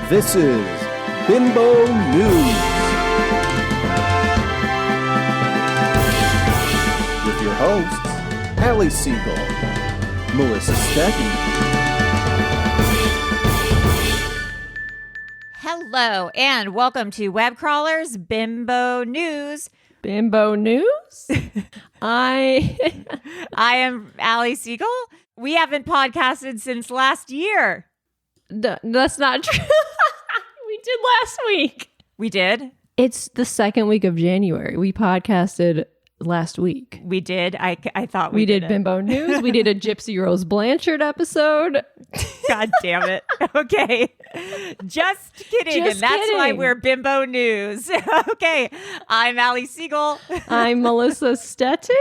This is Bimbo News with your hosts, Elly Siegel, Mosfegh. Hello, and welcome to Webcrawler's Bimbo News. Bimbo News? I am Elly Siegel. We haven't podcasted since last year. That's not true. We did last week. We did? It's the second week of January. We podcasted last week. We did? I thought we did Bimbo News. We did a Gypsy Rose Blanchard episode. God damn it. Okay. Just kidding. Just That's kidding. why we're Bimbo News. Okay. I'm Elly Siegel. I'm Melissa Stettin.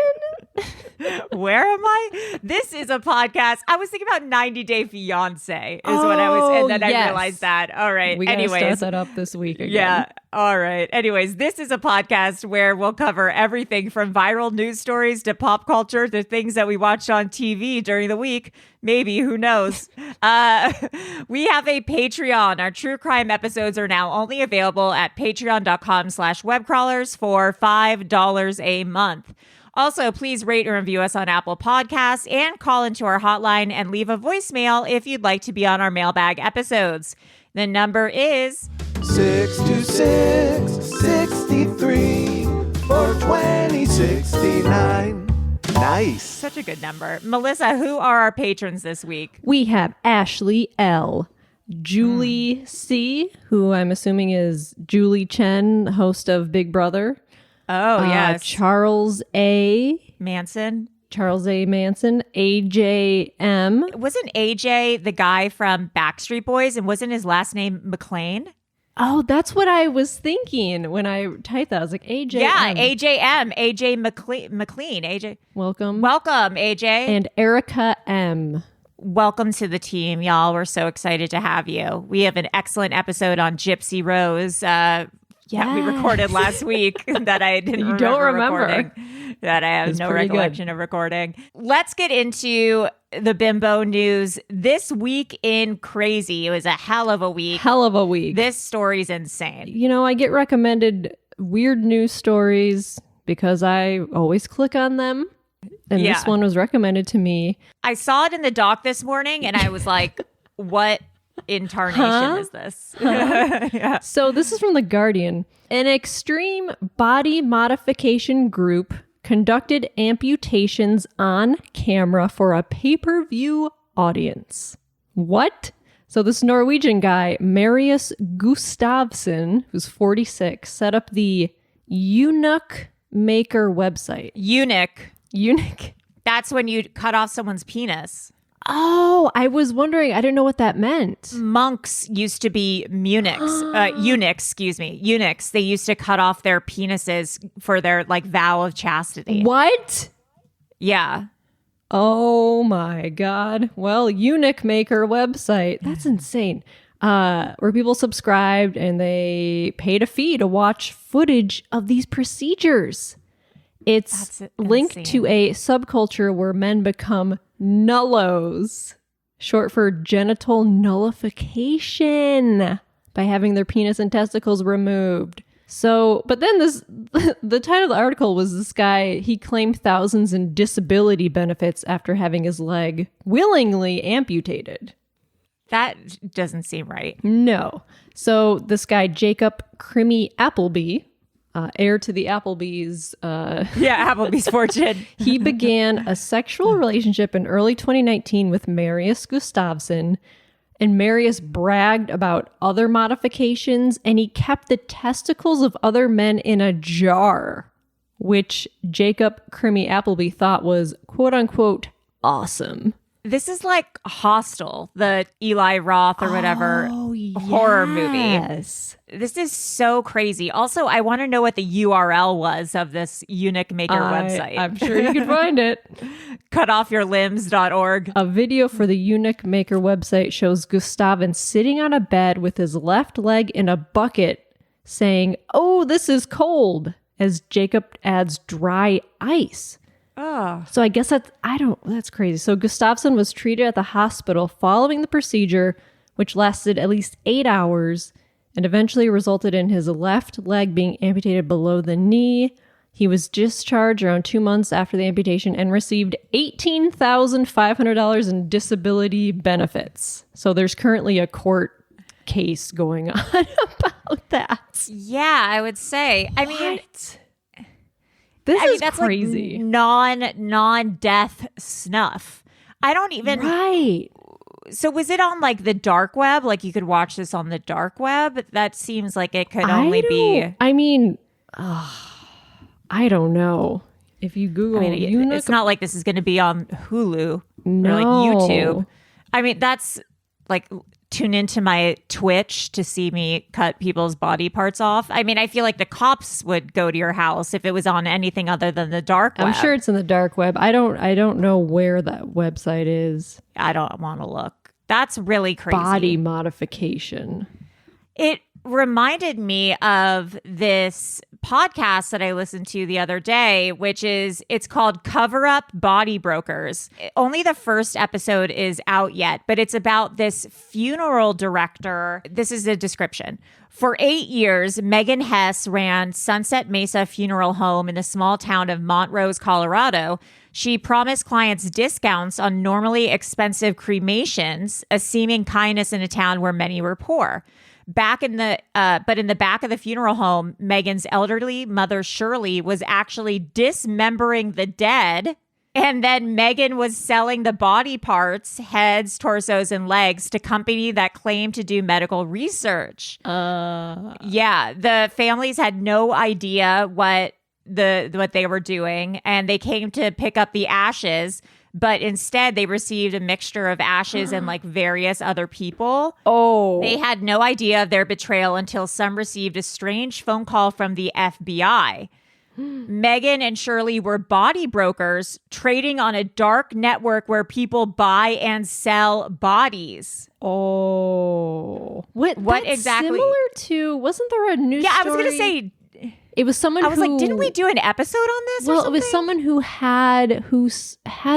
Where am I? This is a podcast. I was thinking about 90 Day Fiance is what I was, and then I realized that. All right. We gotta start that up this week again. Yeah. All right. Anyways, this is a podcast where we'll cover everything from viral news stories to pop culture to things that we watched on TV during the week. Maybe, who knows? We have a Patreon. Our true crime episodes are now only available at patreon.com/webcrawlers for $5 a month. Also, please rate and review us on Apple Podcasts and call into our hotline and leave a voicemail if you'd like to be on our mailbag episodes. The number is 626-63-420-69. Nice. Such a good number. Melissa, who are our patrons this week? We have Ashley L., Julie C., who I'm assuming is Julie Chen, host of Big Brother. Oh, yes. Charles A. Manson, AJ M. Wasn't AJ the guy from Backstreet Boys, and wasn't his last name McLean? Oh, that's what I was thinking when I typed that. I was like, AJ Yeah, M. AJ McLean. AJ. Welcome, AJ. And Erica M. Welcome to the team, y'all. We're so excited to have you. We have an excellent episode on Gypsy Rose. Yeah, we recorded last week that I didn't recording. That I have no recollection of recording. Let's get into the Bimbo News. This week in crazy. It was a hell of a week. This story's insane. You know, I get recommended weird news stories because I always click on them. And this one was recommended to me. I saw it in the doc this morning and I was like, what incarnation is this? Yeah. So this is from The Guardian. An extreme body modification group conducted amputations on camera for a pay-per-view audience. What? So this Norwegian guy, Marius Gustavsson, who's 46, set up the Eunuch Maker website. Eunuch. That's when you cut off someone's penis. Oh, I was wondering. I didn't know what that meant. Monks used to be eunuchs. They used to cut off their penises for their vow of chastity. What? Yeah. Oh my God. Well, Eunuch Maker website. That's insane. Where people subscribed and they paid a fee to watch footage of these procedures. It's linked to a subculture where men become nullos, short for genital nullification, by having their penis and testicles removed. So, but then the title of the article was this guy, he claimed thousands in disability benefits after having his leg willingly amputated. That doesn't seem right. No. So this guy, Jacob Crimmy Appleby, heir to the Applebee's. Applebee's fortune. He began a sexual relationship in early 2019 with Marius Gustavsson, and Marius bragged about other modifications, and he kept the testicles of other men in a jar, which Jacob Crimmy Appleby thought was quote unquote awesome. This is like Hostel, the Eli Roth or whatever horror movie. This is so crazy. Also, I want to know what the URL was of this Eunuch Maker website. I'm sure you can find it. Cutoffyourlimbs.org. A video for the Eunuch Maker website shows Gustavsson sitting on a bed with his left leg in a bucket saying, "Oh, this is cold," as Jacob adds dry ice. Oh. So I guess that's crazy. So Gustavsson was treated at the hospital following the procedure which lasted at least 8 hours and eventually resulted in his left leg being amputated below the knee. He was discharged around 2 months after the amputation and received $18,500 in disability benefits. So there's currently a court case going on about that. Yeah, I would say. I mean, this is that's crazy. Like non-death snuff. I don't even. Right. So was it on like the dark web? Like you could watch this on the dark web? That seems like it could only be. I mean, I don't know. If you Google, it's not like this is going to be on Hulu or like No. YouTube. I mean, that's like tune into my Twitch to see me cut people's body parts off. I mean, I feel like the cops would go to your house if it was on anything other than the dark web. I'm sure it's in the dark web. I don't know where that website is. I don't want to look. That's really crazy. Body modification. It reminded me of this podcast that I listened to the other day, it's called Cover Up Body Brokers. Only the first episode is out yet, but it's about this funeral director. This is the description. For 8 years, Megan Hess ran Sunset Mesa Funeral Home in the small town of Montrose, Colorado. She promised clients discounts on normally expensive cremations, a seeming kindness in a town where many were poor. But in the back of the funeral home, Megan's elderly mother, Shirley, was actually dismembering the dead. And then Megan was selling the body parts, heads, torsos, and legs to company that claimed to do medical research. Yeah, the families had no idea what they were doing, and they came to pick up the ashes. But instead, they received a mixture of ashes and like various other people. Oh. They had no idea of their betrayal until some received a strange phone call from the FBI. Megan and Shirley were body brokers trading on a dark network where people buy and sell bodies. Oh. What that's exactly? Similar to, wasn't there a news Yeah, I was story? going to say, it was someone I was like, didn't we do an episode on this? Well, or something? it was someone who had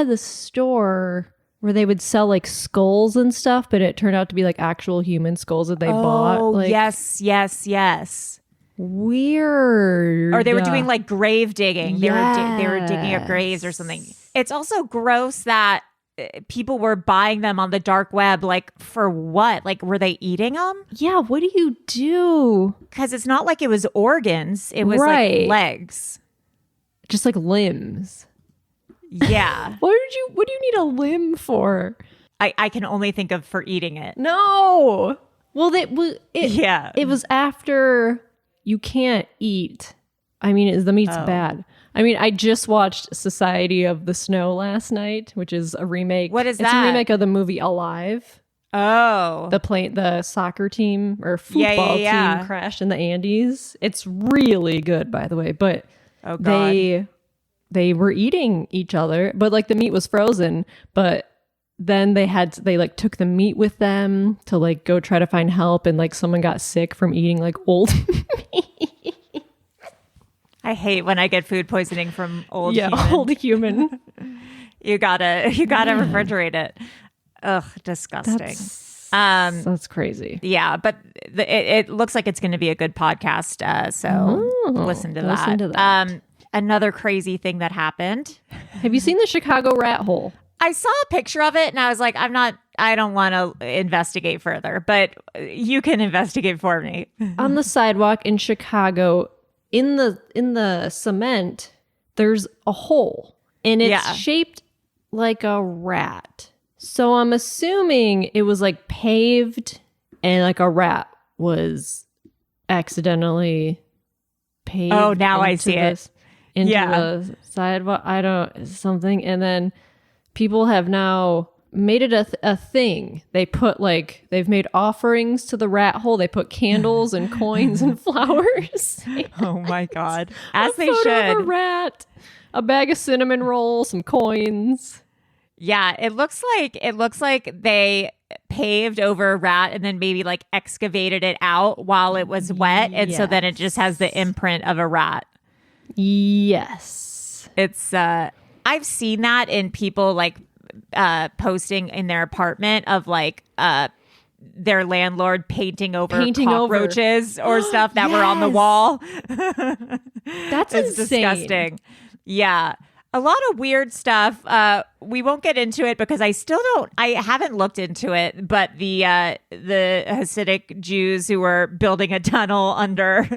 the store where they would sell like skulls and stuff, but it turned out to be like actual human skulls that they bought. Oh, Like, yes. Weird. Or they were doing like grave digging. They were digging up graves or Yes. something. It's also gross that people were buying them on the dark web. Like for what? Like were they eating them? Yeah, what do you do? Because it's not like it was organs. It was Right. like legs. Just like limbs. Yeah. What do you need a limb for? I can only think of for eating it. No. Well, Yeah. It was after you can't eat. I mean, the meat's bad. I mean, I just watched Society of the Snow last night, which is a remake. What is It's that? a remake of the movie Alive. Oh. The soccer team or football team crashed in the Andes. It's really good, by the way. But Oh, God. they were eating each other, but like the meat was frozen. But then they like took the meat with them to like go try to find help, and like someone got sick from eating like old meat. I hate when I get food poisoning from old human. Old human. You gotta refrigerate it. Ugh, disgusting. That's crazy. Yeah, but it looks like it's going to be a good podcast. So listen to that. Another crazy thing that happened. Have you seen the Chicago rat hole? I saw a picture of it and I was like, I don't want to investigate further, but you can investigate for me. On the sidewalk in Chicago, in the cement, there's a hole, and it's shaped like a rat. So I'm assuming it was like paved, and like a rat was accidentally paved. Oh, now I see it. Into the sidewalk. Something, and then people have now made it a thing. They've made offerings to the rat hole. They put candles and coins and flowers. Oh my God. As they Photo should. of a rat, a bag of cinnamon rolls, some coins. Yeah, it looks like they paved over a rat and then maybe like excavated it out while it was wet, and so then it just has the imprint of a rat. Yes. It's I've seen that in people like posting in their apartment of like their landlord painting over Painting over. cockroaches or stuff that were on the wall. That's It's insane. disgusting. Yeah. A lot of weird stuff. We won't get into it because I haven't looked into it, but the Hasidic Jews who were building a tunnel under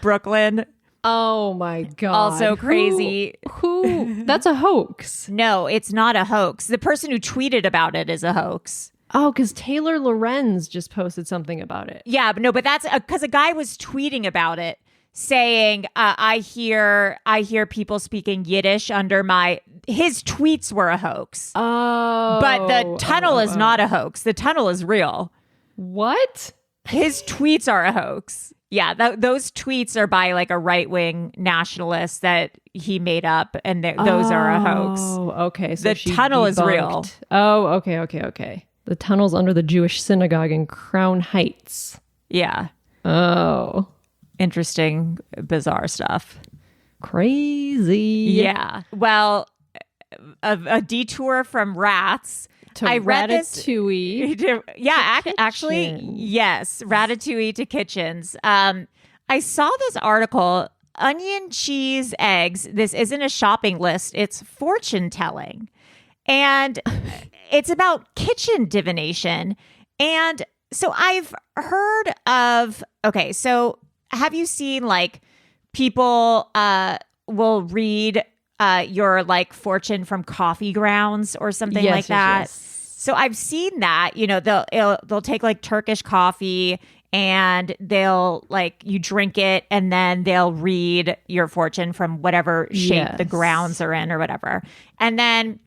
Brooklyn. Oh my God. Also crazy. Who? That's a hoax. No, it's not a hoax. The person who tweeted about it is a hoax. Oh, because Taylor Lorenz just posted something about it. Yeah, but no, but that's because a guy was tweeting about it saying, I hear people speaking Yiddish under his tweets were a hoax. Oh. But the tunnel is not a hoax. The tunnel is real. What? His tweets are a hoax. Yeah, those tweets are by like a right-wing nationalist that he made up, and those are a hoax. Oh, okay. So the tunnel is real. debunked. Oh, okay. The tunnel's under the Jewish synagogue in Crown Heights. Yeah. Oh. Interesting, bizarre stuff. Crazy. Yeah. Well, a detour from rats. To I read Ratatouille. this. Yeah, actually, kitchen. yes. Ratatouille to kitchens. I saw this article, onion, cheese, eggs. This isn't a shopping list. It's fortune telling. And it's about kitchen divination. And so I've heard of, okay, so have you seen like people will read your like fortune from coffee grounds or something like that? Yes. So I've seen that, they'll take like Turkish coffee and they'll like you drink it and then they'll read your fortune from whatever shape the grounds are in or whatever. And then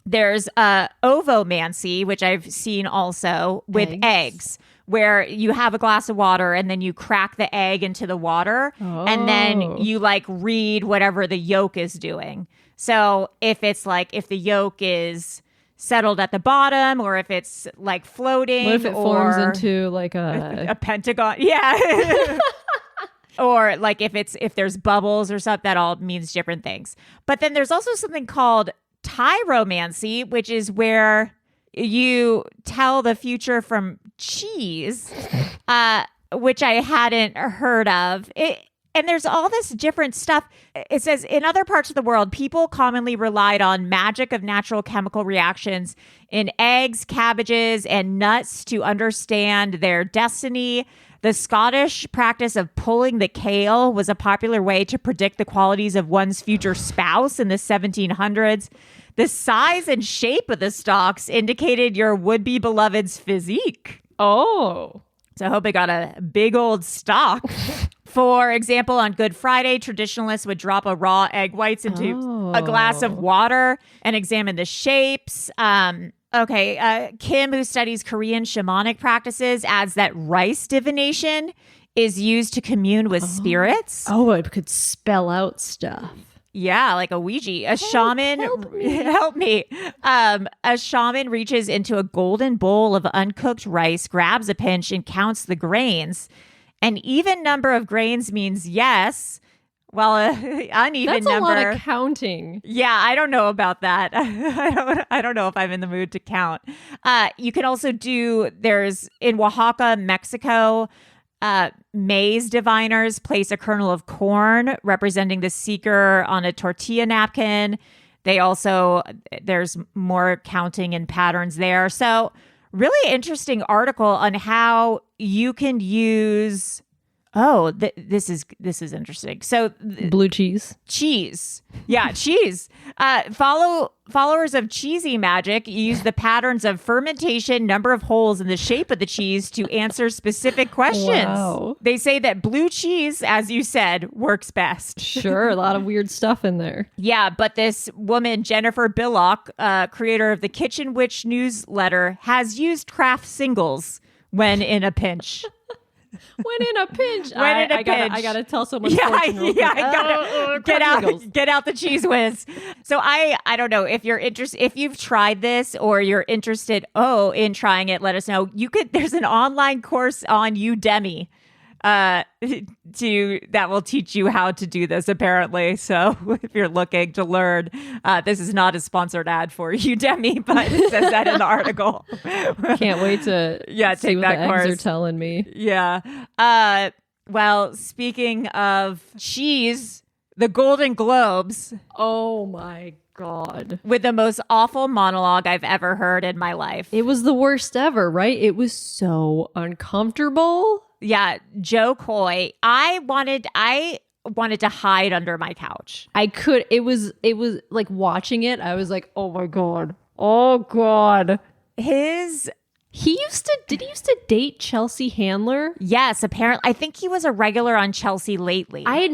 there's ovomancy, which I've seen also with eggs, where you have a glass of water and then you crack the egg into the water and then you like read whatever the yolk is doing. So if it's like, if the yolk is settled at the bottom or if it's like floating. What if it forms into like a pentagon? Yeah. Or like if there's bubbles or something, that all means different things. But then there's also something called tyromancy, which is where you tell the future from cheese, which I hadn't heard of. And there's all this different stuff. It says in other parts of the world, people commonly relied on magic of natural chemical reactions in eggs, cabbages, and nuts to understand their destiny. The Scottish practice of pulling the kale was a popular way to predict the qualities of one's future spouse in the 1700s. The size and shape of the stalks indicated your would-be beloved's physique. Oh. So I hope I got a big old stalk. For example, on Good Friday, traditionalists would drop a raw egg whites into a glass of water and examine the shapes. Kim, who studies Korean shamanic practices, adds that rice divination is used to commune with spirits. Oh, it could spell out stuff. Yeah, like a Ouija. A shaman, help me. A shaman reaches into a golden bowl of uncooked rice, grabs a pinch, and counts the grains. An even number of grains means yes, while an uneven number. That's a lot of counting. Yeah, I don't know about that. I don't know if I'm in the mood to count. You can also there's in Oaxaca, Mexico, maize diviners place a kernel of corn representing the seeker on a tortilla napkin. There's more counting and patterns there. So really interesting article on how you can use this is interesting. So blue cheese. Yeah, cheese. Followers of cheesy magic use the patterns of fermentation, number of holes, and the shape of the cheese to answer specific questions. Wow. They say that blue cheese, as you said, works best. Sure, a lot of weird stuff in there. Yeah, but this woman, Jennifer Billock, creator of the Kitchen Witch newsletter, has used craft singles when in a pinch. When in a pinch. I gotta tell someone. I gotta get out the cheese whiz. So I don't know if you're interested. If you've tried this or you're interested in trying it, let us know. There's an online course on Udemy that will teach you how to do this, apparently. So if you're looking to learn, this is not a sponsored ad for Udemy, but it says that in the article. Can't wait to see take what that the course. eggs are telling me. Yeah. Well, speaking of cheese, the Golden Globes. Oh my God. With the most awful monologue I've ever heard in my life. It was the worst ever, right? It was so uncomfortable. Yeah, Joe Coy. I wanted to hide under my couch. It was like watching it. I was like, oh my God. Oh God. Did he used to date Chelsea Handler? Yes, apparently. I think he was a regular on Chelsea lately. I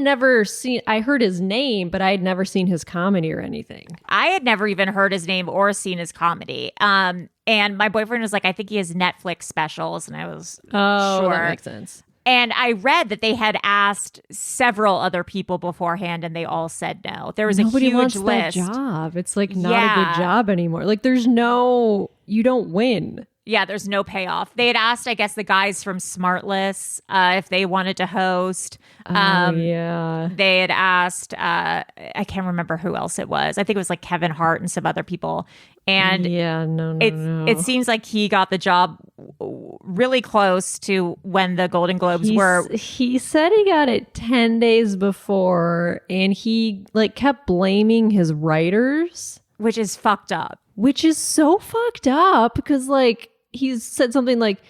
heard his name, but I had never seen his comedy or anything. I had never even heard his name or seen his comedy. And my boyfriend was like, I think he has Netflix specials. And I was sure. That makes sense. And I read that they had asked several other people beforehand and they all said no. There was Nobody a huge wants list. That job. It's like not a good job anymore. Like you don't win. Yeah, there's no payoff. They had asked, I guess, the guys from Smartless if they wanted to host. Yeah. They had asked, I can't remember who else it was. I think it was like Kevin Hart and some other people. And yeah, no. It seems like he got the job really close to when the Golden Globes were. He said he got it 10 days before, and he like kept blaming his writers. Which is fucked up. Which is so fucked up because like he said something like,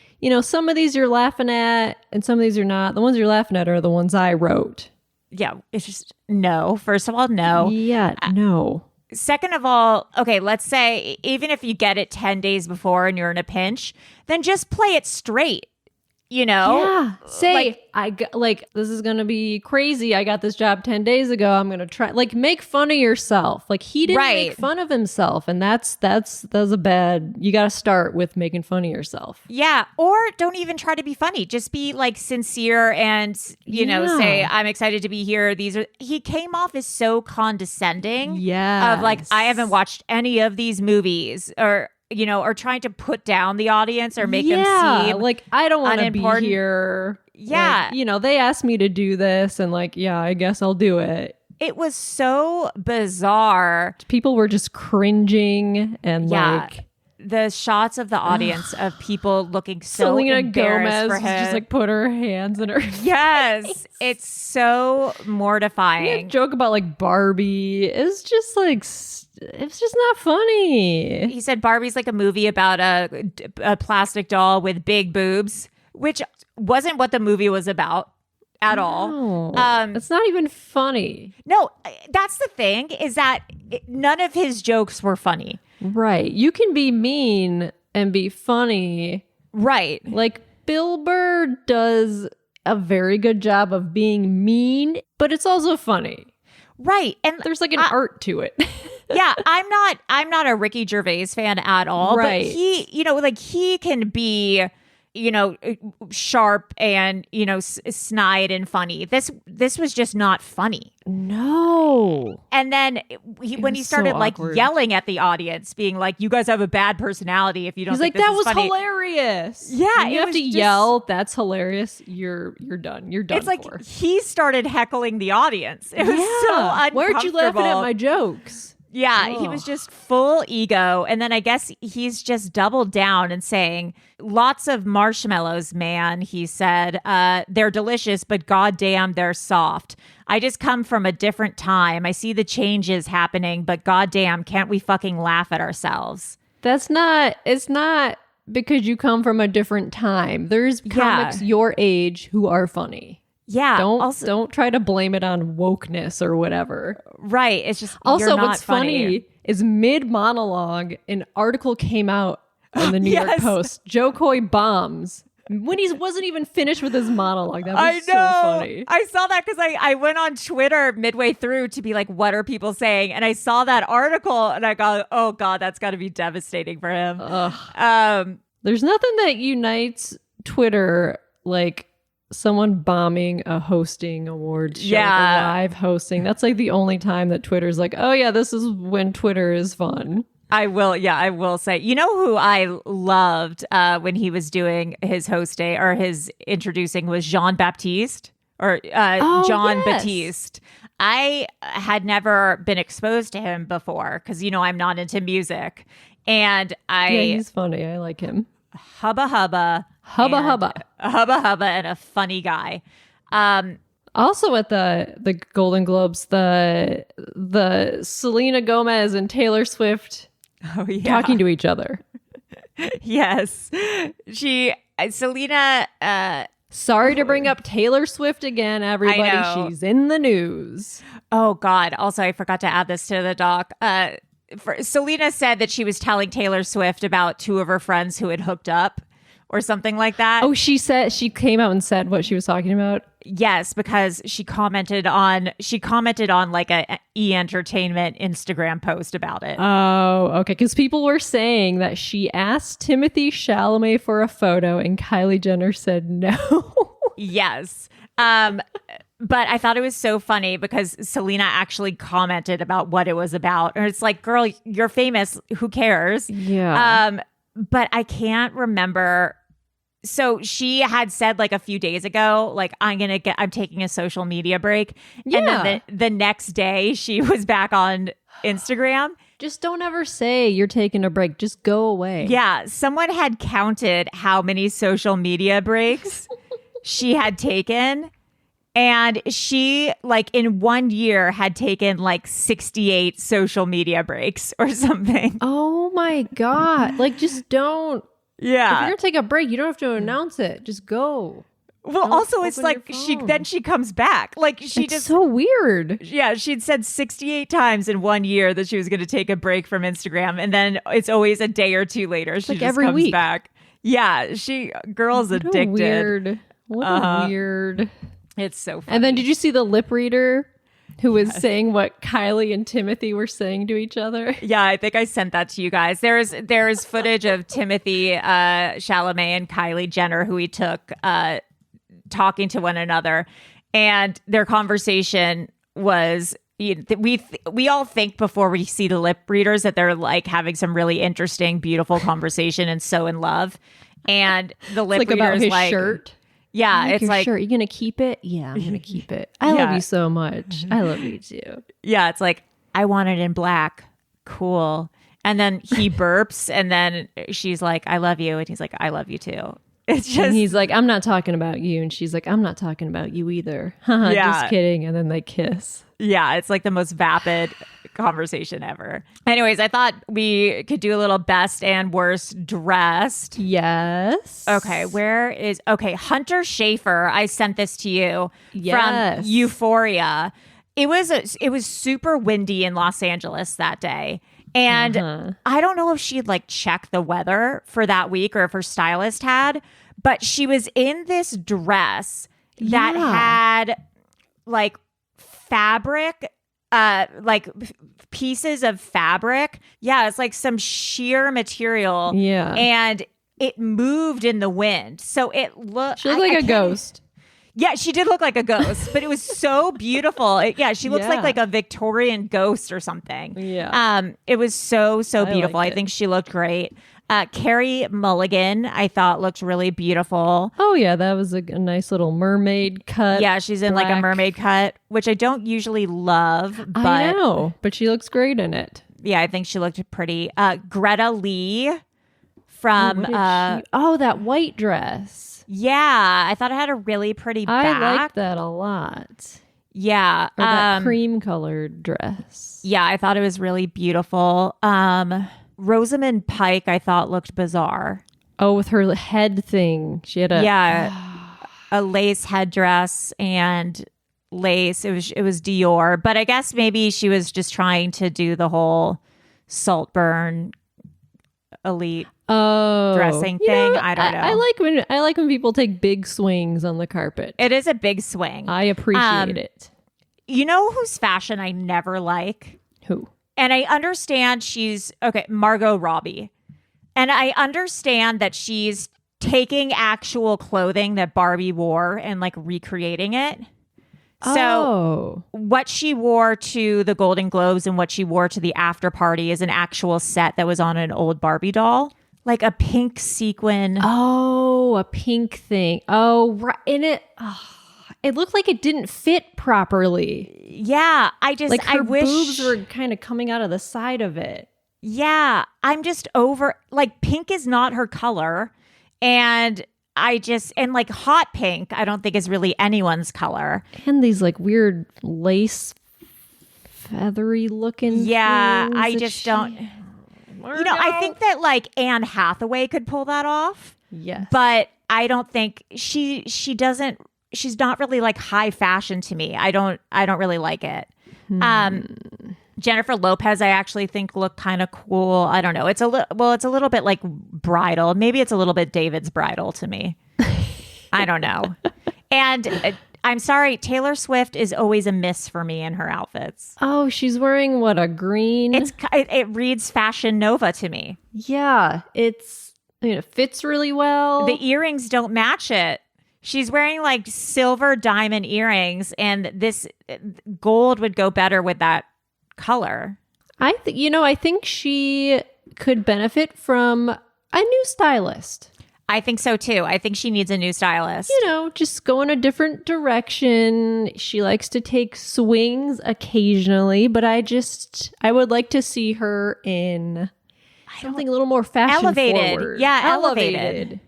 some of these you're laughing at and some of these you're not. The ones you're laughing at are the ones I wrote. Yeah, it's just no. First of all, no. Yeah, no. Second of all, okay, let's say even if you get it 10 days before and you're in a pinch, then just play it straight. Yeah. Say, this is going to be crazy. I got this job 10 days ago. I'm going to try, make fun of yourself. Like, he didn't make fun of himself. And that's a bad, you got to start with making fun of yourself. Yeah. Or don't even try to be funny. Just be sincere and, say, I'm excited to be here. He came off as so condescending. Yeah. Of I haven't watched any of these movies or trying to put down the audience or make them seem I don't want to be here. Yeah. They asked me to do this and I guess I'll do it. It was so bizarre. People were just cringing and the shots of the audience of people looking so Selena embarrassed Gomez for him. Just put her hands in her Yes. face. It's so mortifying. The joke about Barbie is just it's just not funny. He said Barbie's like a movie about a plastic doll with big boobs, which wasn't what the movie was about at all. It's not even funny. No, that's the thing is that none of his jokes were funny. Right. You can be mean and be funny. Right. Bill Burr does a very good job of being mean, but it's also funny. Right. And there's an art to it. Yeah, I'm not a Ricky Gervais fan at all. Right. But he can be, sharp and, snide and funny. This was just not funny. No. And then when he started yelling at the audience, being like, you guys have a bad personality if you don't He's think like, this that is was funny. hilarious. Yeah. You have to yell, that's hilarious. You're done. You're done. It's he started heckling the audience. It was so uncomfortable. Why aren't you laughing at my jokes? Yeah, he was just full ego. And then I guess he's just doubled down and saying, lots of marshmallows, man, he said. They're delicious, but goddamn, they're soft. I just come from a different time. I see the changes happening, but goddamn, can't we fucking laugh at ourselves? It's not because you come from a different time. There's comics your age who are funny. Yeah. Don't try to blame it on wokeness or whatever. Right. It's just also what's funny is mid monologue, an article came out in the New York Post. Joe Coy bombs when he wasn't even finished with his monologue. That was so funny. I saw that because I went on Twitter midway through to be like, what are people saying? And I saw that article and I got, oh God, that's got to be devastating for him. There's nothing that unites Twitter like someone bombing a hosting awards show, live hosting. That's the only time that Twitter's like, oh yeah, this is when Twitter is fun. I will say, you know who I loved when he was doing his hosting or his introducing was Jean Baptiste or John yes. Baptiste. I had never been exposed to him before because, I'm not into music. And he's funny. I like him. Hubba hubba. Hubba hubba. Hubba hubba and a funny guy. Also at the Golden Globes, the Selena Gomez and Taylor Swift talking to each other. Yes. Selena... Sorry to bring up Taylor Swift again, everybody. She's in the news. Oh, God. Also, I forgot to add this to the doc. Selena said that she was telling Taylor Swift about two of her friends who had hooked up or something like that. Oh, she came out and said what she was talking about? Yes, because she commented on like a E-Entertainment Instagram post about it. Oh, okay. Because people were saying that she asked Timothée Chalamet for a photo and Kylie Jenner said no. Yes. But I thought it was so funny because Selena actually commented about what it was about. And it's like, girl, you're famous. Who cares? Yeah. But I can't remember. So she had said like a few days ago, like, I'm taking a social media break. Yeah. And then the next day she was back on Instagram. Just don't ever say you're taking a break. Just go away. Yeah. Someone had counted how many social media breaks she had taken. And she, like, in 1 year had taken like 68 social media breaks or something. Oh my God. Like, just don't. Yeah. If you're going to take a break, you don't have to announce it. Just go. Well, Don't also it's open like your phone. then she comes back. Like It's so weird. Yeah, she'd said 68 times in 1 year that she was going to take a break from Instagram. And then it's always a day or two later. She like just every comes week. back. Yeah, girl's addicted. What a weird. It's so funny. And then did you see the lip reader who was saying what Kylie and Timothy were saying to each other? Yeah, I think I sent that to you guys. There's footage of Timothée Chalamet and Kylie Jenner who he took talking to one another, and their conversation was we all think before we see the lip readers that they're like having some really interesting, beautiful conversation and so in love. And the lip It's like reader about is his like, shirt. yeah, I like it's your like shirt. You gonna keep it? Yeah, I'm gonna keep it. I love you so much. I love you too. yeah, it's like I want it in black. Cool. And then he burps, and then she's like, "I love you," and he's like, "I love you too." It's just And he's like, I'm not talking about you. And she's like, I'm not talking about you either. Haha, Yeah. just kidding. And then they kiss. yeah, it's like the most vapid conversation ever. Anyways, I thought we could do a little best and worst dressed. Yes. Okay, Hunter Schafer. I sent this to you Yes. from Euphoria. It was super windy in Los Angeles that day. And I don't know if she'd like checked the weather for that week or if her stylist had, but she was in this dress that had like fabric, pieces of fabric. Yeah, it's like some sheer material. Yeah. And it moved in the wind. So it looked... She looked like a ghost. Yeah, she did look like a ghost, but it was so beautiful. She looks like a Victorian ghost or something. Yeah. It was so beautiful. I liked it. think she looked great. Carrie Mulligan, I thought looked really beautiful. Oh, yeah. That was a nice little mermaid cut. Yeah, she's in like a black. mermaid cut, which I don't usually love. But I know, but she looks great in it. yeah, I think she looked pretty. Greta Lee from... that white dress. Yeah, I thought it had a really pretty back. I liked that a lot. Yeah. Or that cream colored dress. Yeah, I thought it was really beautiful. Rosamund Pike, I thought looked bizarre. Oh, with her head thing. She had a lace headdress and lace. It was Dior, but I guess maybe she was just trying to do the whole Saltburn elite dressing thing. I don't know. I like when people take big swings on the carpet. It is a big swing. I appreciate it. You know whose fashion I never like? Who? And I understand Margot Robbie. And I understand that she's taking actual clothing that Barbie wore and like recreating it. So what she wore to the Golden Globes and what she wore to the after party is an actual set that was on an old Barbie doll, like a pink sequin. Oh, a pink thing. Oh, right. And it looked like it didn't fit properly. Yeah, Like her I wish boobs were kind of coming out of the side of it. Yeah, I'm just over, like, pink is not her color. And like hot pink, I don't think is really anyone's color. And these like weird lace, feathery looking. Yeah, things I that just she don't. wore I out. think that like Anne Hathaway could pull that off. Yes. But I don't think she doesn't. She's not really like high fashion to me. I don't really like it. Jennifer Lopez, I actually think looked kind of cool. I don't know. It's a little bit like bridal. Maybe it's a little bit David's bridal to me. I don't know. And I'm sorry, Taylor Swift is always a miss for me in her outfits. Oh, she's wearing what, a green? It reads Fashion Nova to me. Yeah, it fits really well. The earrings don't match it. She's wearing like silver diamond earrings, and this gold would go better with that color. I think she could benefit from a new stylist. I think so too. I think she needs a new stylist. Just go in a different direction. She likes to take swings occasionally, but I would like to see her in something a little more fashion elevated. forward. Yeah, elevated.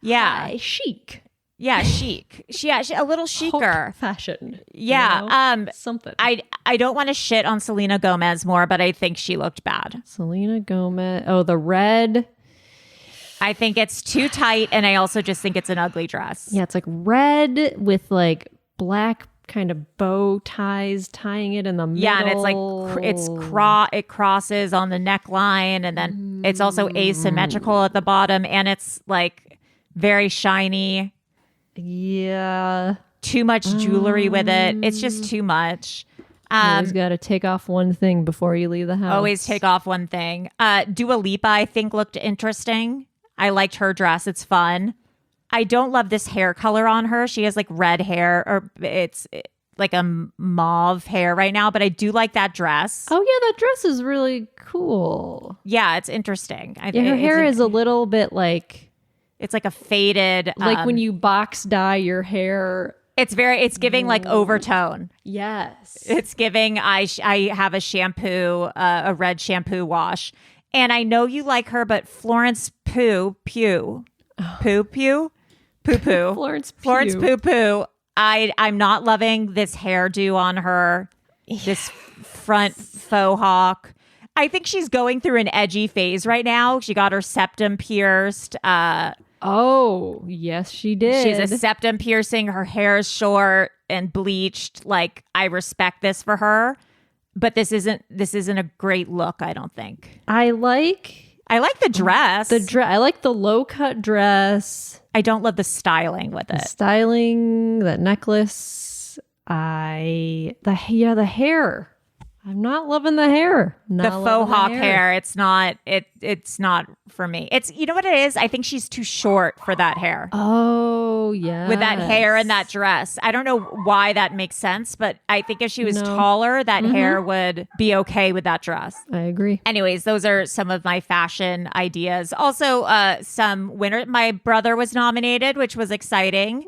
Yeah. High chic. Yeah, chic. She a little chicer. Haute fashion. Yeah. Something. I don't want to shit on Selena Gomez more, but I think she looked bad. Selena Gomez. Oh, the red. I think it's too tight, and I also just think it's an ugly dress. Yeah, it's like red with like black kind of bow ties tying it in the middle. Yeah, and it's like it crosses on the neckline, and then it's also asymmetrical at the bottom, and it's like very shiny. Yeah. Too much jewelry with it. It's just too much. You always got to take off one thing before you leave the house. Always take off one thing. Dua Lipa, I think, looked interesting. I liked her dress. It's fun. I don't love this hair color on her. She has like red hair, or it's like a mauve hair right now, but I do like that dress. Oh, yeah, that dress is really cool. Yeah, it's interesting. Her hair is a little bit like... It's like a faded... Like when you box dye your hair... It's giving like overtone. Yes. It's giving, I have a shampoo, a red shampoo wash. And I know you like her, but Florence Florence Pugh. I'm not loving this hairdo on her. This front faux hawk. I think she's going through an edgy phase right now. She got her septum pierced. Oh, yes, she did. She has a septum piercing. Her hair is short and bleached. Like, I respect this for her, but this isn't a great look, I don't think. I like the dress. I like the low cut dress. I don't love the styling with it. That necklace. The hair. I'm not loving the hair. The faux hawk hair. It's not for me. It's, you know what it is? I think she's too short for that hair. Oh, yeah. With that hair and that dress. I don't know why that makes sense, but I think if she was taller, that hair would be okay with that dress. I agree. Anyways, those are some of my fashion ideas. Also, some winner. My brother was nominated, which was exciting.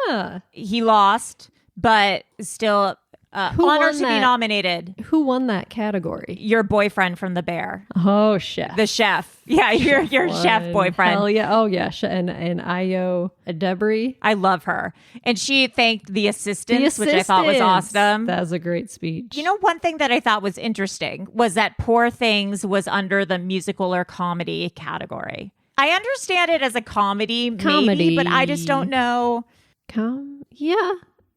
Yeah. He lost, but still... honored to be nominated. Who won that category? Your boyfriend from The Bear. Oh, chef. The chef. Yeah, your chef boyfriend. Hell yeah. Oh, yeah. And Ayo Adebri. I love her. And she thanked the assistants, which I thought was awesome. That was a great speech. You know, one thing that I thought was interesting was that Poor Things was under the musical or comedy category. I understand it as a comedy, maybe, but I just don't know. Yeah.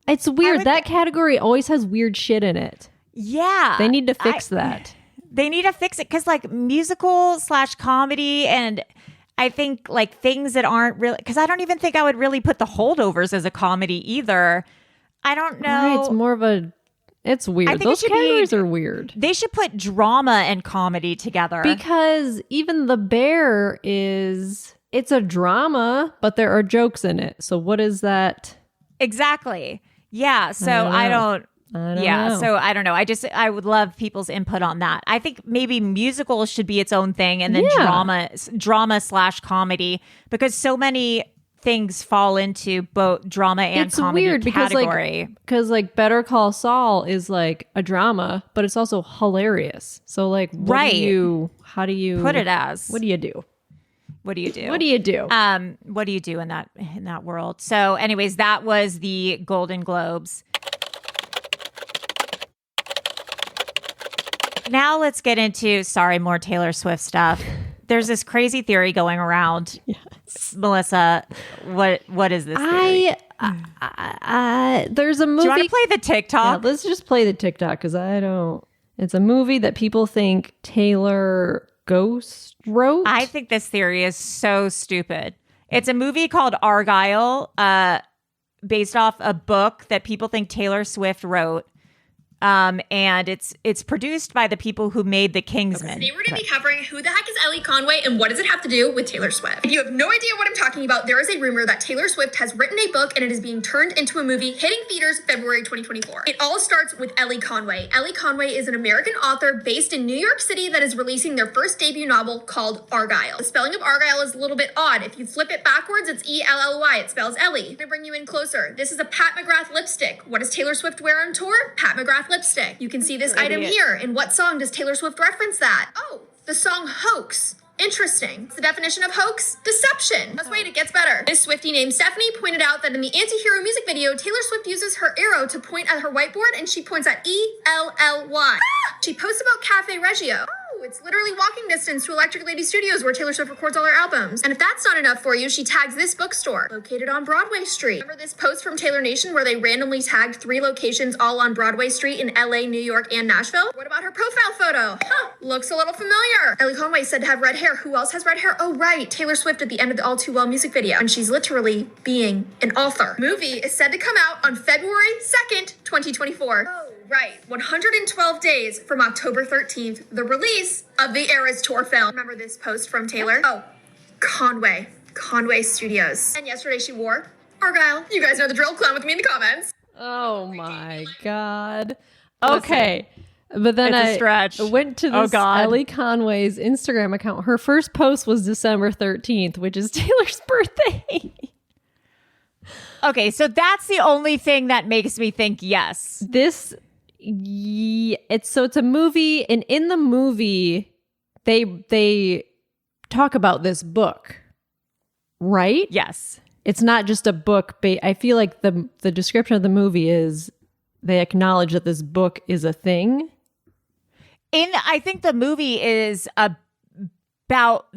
It's weird. That category always has weird shit in it. Yeah. They need to fix that. They need to fix it because like musical / comedy, and I think like things that aren't really, because I don't even think I would really put The Holdovers as a comedy either. I don't know. Right, it's more of it's weird. Those categories are weird. They should put drama and comedy together. Because even The Bear it's a drama, but there are jokes in it. So what is that? Exactly. Yeah, so I don't know. so I don't know. I would love people's input on that. I think maybe musical should be its own thing, and then drama/comedy, because so many things fall into both drama and It's comedy weird category. because like Better Call Saul is like a drama, but it's also hilarious. So like, how do you Put it as. What do you do? What do you do? What do you do? What do you do in that world? So, anyways, that was the Golden Globes. Now let's get into more Taylor Swift stuff. There's this crazy theory going around. Yes. Melissa, what is this theory? There's a movie. Do you want to play the TikTok? Yeah, let's just play the TikTok because I don't. It's a movie that people think Taylor ghost wrote. I think this theory is so stupid. It's a movie called Argylle, based off a book that people think Taylor Swift wrote. And it's produced by the people who made The Kingsman. Today we're going to be covering who the heck is Elly Conway and what does it have to do with Taylor Swift. If you have no idea what I'm talking about, there is a rumor that Taylor Swift has written a book and it is being turned into a movie hitting theaters February 2024. It all starts with Elly Conway. Elly Conway is an American author based in New York City that is releasing their first debut novel called Argylle. The spelling of Argylle is a little bit odd. If you flip it backwards, it's E-L-L-Y. It spells Ellie. I'm going to bring you in closer. This is a Pat McGrath lipstick. What does Taylor Swift wear on tour? Pat McGrath lipstick. You can see this item here. In what song does Taylor Swift reference that? Oh, the song Hoax. Interesting. What's the definition of hoax? Deception. Let's wait, it gets better. This Swiftie named Stephanie pointed out that in the anti-hero music video, Taylor Swift uses her arrow to point at her whiteboard and she points at E-L-L-Y. She posts about Cafe Reggio. Oh, it's literally walking distance to Electric Lady Studios where Taylor Swift records all her albums. And if that's not enough for you, she tags this bookstore located on Broadway Street. Remember this post from Taylor Nation where they randomly tagged 3 locations all on Broadway Street in LA, New York, and Nashville? What about her profile photo? Looks a little familiar. Elly Conway said to have red hair. Who else has red hair? Oh, right. Taylor Swift at the end of the All Too Well music video. And she's literally being an author. Movie is said to come out on February 2nd, 2024. Oh, right. 112 days from October 13th, the release of the Eras Tour film. Remember this post from Taylor? Oh, Conway Studios. And yesterday she wore Argylle. You guys know the drill. Clown with me in the comments. Oh my God. Okay. But then It's a stretch. I went to this Elly Conway's Instagram account. Her first post was December 13th, which is Taylor's birthday. Okay, so that's the only thing that makes me think yes. It's a movie, and in the movie, they talk about this book, right? Yes. It's not just a book. I feel like the description of the movie is they acknowledge that this book is a thing. I think the movie is about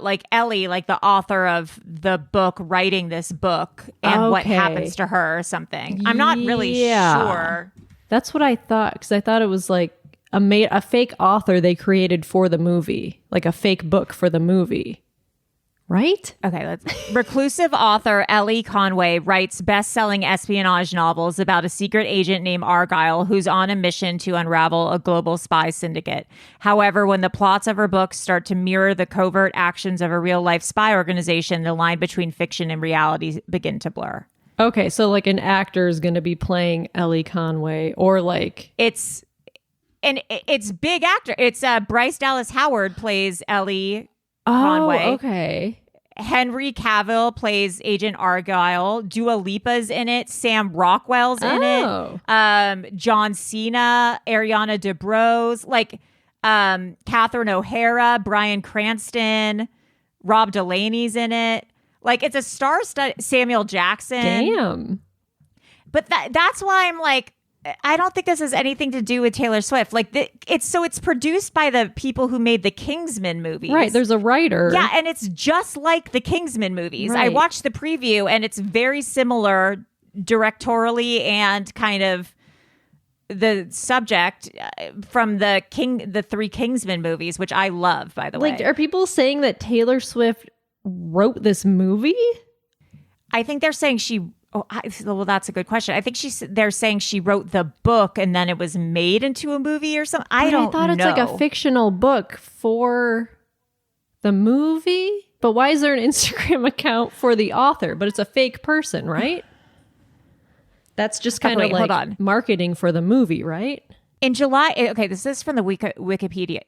like Ellie, like the author of the book, writing this book and what happens to her or something. I'm not really sure. That's what I thought, because I thought it was like a fake author they created for the movie, like a fake book for the movie. Right? Okay, reclusive author Elly Conway writes best-selling espionage novels about a secret agent named Argylle who's on a mission to unravel a global spy syndicate. However, when the plots of her books start to mirror the covert actions of a real-life spy organization, the line between fiction and reality begin to blur. Okay, so like an actor is going to be playing Elly Conway, or like... It's big actor. It's Bryce Dallas Howard plays Elly Conway. Oh, okay. Henry Cavill plays Agent Argylle. Dua Lipa's in it. Sam Rockwell's in it. John Cena, Ariana DeBrose, like Catherine O'Hara, Bryan Cranston, Rob Delaney's in it. Like, it's a star-studded Samuel Jackson. Damn. But that's why I'm like, I don't think this has anything to do with Taylor Swift. Like, it's produced by the people who made the Kingsman movies. Right, there's a writer. Yeah, and it's just like the Kingsman movies. Right. I watched the preview, and it's very similar directorially and kind of the subject from the 3 Kingsman movies, which I love, by the way. Like, are people saying that Taylor Swift wrote this movie? I think they're saying well, that's a good question. I think they're saying she wrote the book and then it was made into a movie or something. I thought it's like a fictional book for the movie. But why is there an Instagram account for the author? But it's a fake person, right? That's just kind of wait, hold like on. marketing for the movie, right? In July, okay, this is from the Wikipedia.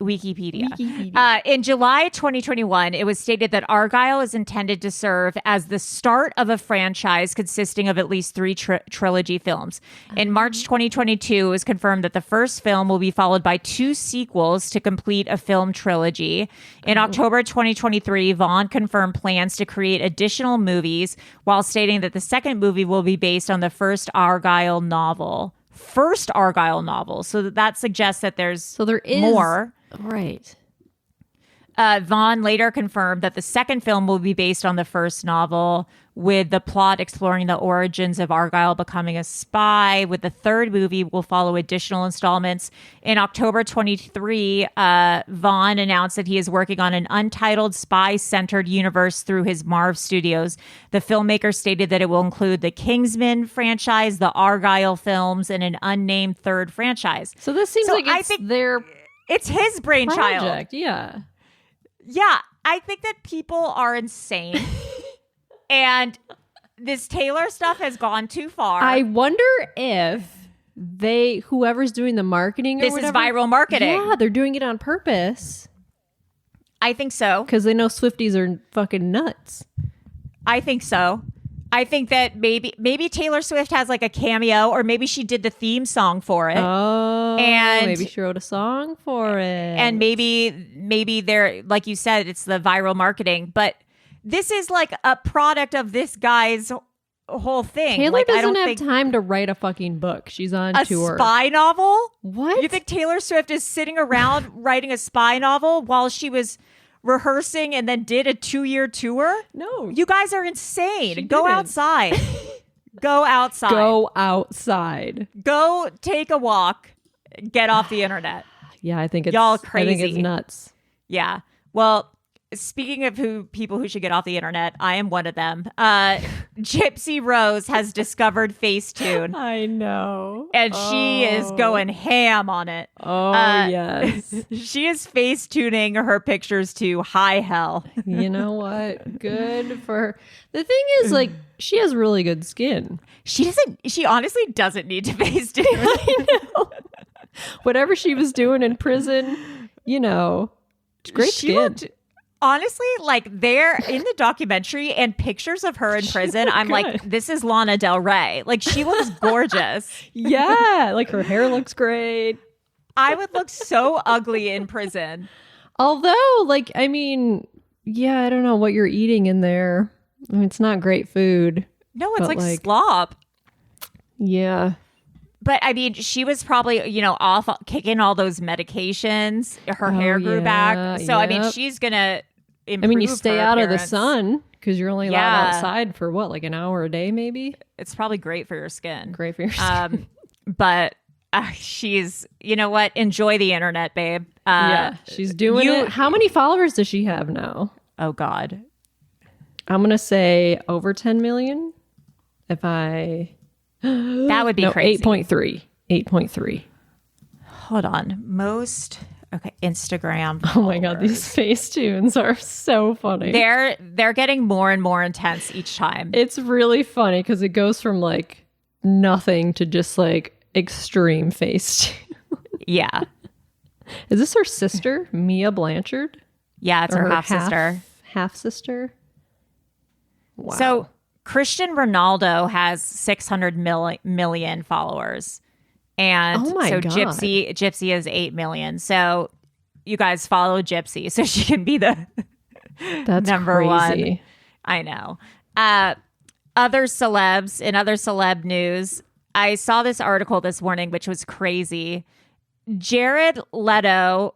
In July 2021, it was stated that Argylle is intended to serve as the start of a franchise consisting of at least 3 trilogy films. In March 2022, it was confirmed that the first film will be followed by 2 sequels to complete a film trilogy. In October 2023, Vaughn confirmed plans to create additional movies while stating that the second movie will be based on the first Argylle novel. So that suggests that there is more. Right. Vaughn later confirmed that the second film will be based on the first novel, with the plot exploring the origins of Argylle becoming a spy. With the third movie will follow additional installments. In October 23, Vaughn announced that he is working on an untitled spy-centered universe through his Marv Studios. The filmmaker stated that it will include the Kingsman franchise, the Argylle films, and an unnamed third franchise. So this seems like it's their it's his brainchild. project. Yeah. Yeah, I think that people are insane. And this Taylor stuff has gone too far. I wonder if whoever's doing the marketing or this whatever, is viral marketing. Yeah, they're doing it on purpose. I think so. Because they know Swifties are fucking nuts. I think so. I think that maybe Taylor Swift has like a cameo, or maybe she did the theme song for it. Oh, and maybe she wrote a song for it. And maybe they're, like you said, it's the viral marketing. But this is like a product of this guy's whole thing. Taylor like, doesn't have time to write a fucking book. She's on tour. A spy novel? What? You think Taylor Swift is sitting around writing a spy novel while she was rehearsing and then did a 2-year tour? No. You guys are insane. Go didn't. outside. Go outside. Go outside. Go take a walk. Get off the internet. Yeah, I think it's y'all crazy. I think it's nuts. Yeah. Well, speaking of people who should get off the internet, I am one of them. Gypsy Rose has discovered Facetune. I know. And she is going ham on it. Oh, yes. She is Facetuning her pictures to high hell. You know what? Good for her. The thing is, like, she has really good skin. She honestly doesn't need to Facetune. I know. Whatever she was doing in prison, you know, it's great she skin. Looked, honestly, like, they're in the documentary and pictures of her in prison. I'm good. like, this is Lana Del Rey. Like, she looks gorgeous. Yeah, like her hair looks great. I would look so ugly in prison. Although, like, I mean, yeah, I don't know what you're eating in there. I mean, it's not great food. No, it's but, like slop. Yeah. But I mean, she was probably, off kicking all those medications. Her hair grew back. So, I mean, she's going to improve. I mean, you stay her out of the appearance. sun because you're only allowed outside for what, like an hour a day, maybe? It's probably great for your skin. Great for your skin. But she's, you know what? Enjoy the internet, babe. Yeah, she's doing it. How many followers does she have now? Oh, God. I'm going to say over 10 million. If I... That would be crazy. 8.3. 8.3. Hold on. Instagram followers. Oh my God, these Facetunes are so funny. They're getting more and more intense each time. It's really funny because it goes from like nothing to just like extreme Facetune. Yeah. Is this her sister, Mia Blanchard? Yeah, it's her half sister. Half sister. Wow. So Cristiano Ronaldo has 600 million followers. And oh my so God. Gypsy is 8 million. So you guys follow Gypsy so she can be the That's number crazy. one. I know. Other celebs, in other celeb news, I saw this article this morning, which was crazy. Jared Leto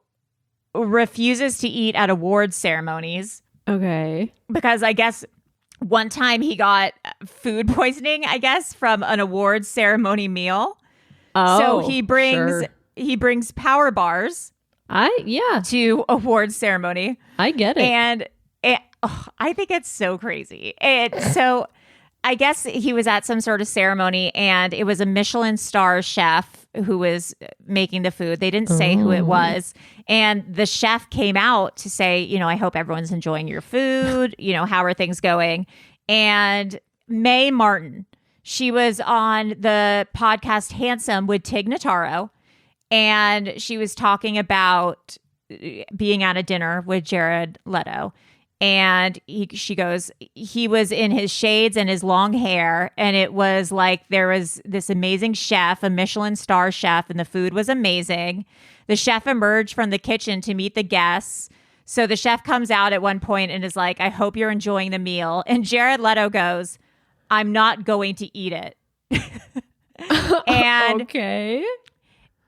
refuses to eat at awards ceremonies. Okay. Because I guess one time he got food poisoning, I guess, from an awards ceremony meal. Oh, so he brings power bars to awards ceremony. I get it. And I think it's so crazy. So I guess he was at some sort of ceremony and it was a Michelin star chef who was making the food. They didn't say who it was. And the chef came out to say, I hope everyone's enjoying your food. How are things going? And Mae Martin, She was on the podcast Handsome with Tig Notaro, and she was talking about being at a dinner with Jared Leto. And she goes, he was in his shades and his long hair. And it was like there was this amazing chef, a Michelin star chef, and the food was amazing. The chef emerged from the kitchen to meet the guests. So the chef comes out at one point and is like, I hope you're enjoying the meal. And Jared Leto goes, I'm not going to eat it. And okay.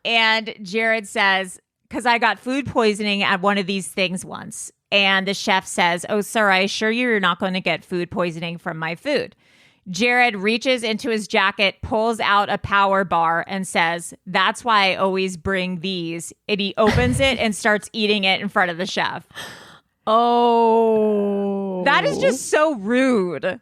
And Jared says, because I got food poisoning at one of these things once. And the chef says, oh, sir, I assure you you're not going to get food poisoning from my food. Jared reaches into his jacket, pulls out a power bar and says, that's why I always bring these. And he opens it and starts eating it in front of the chef. Oh. That is just so rude.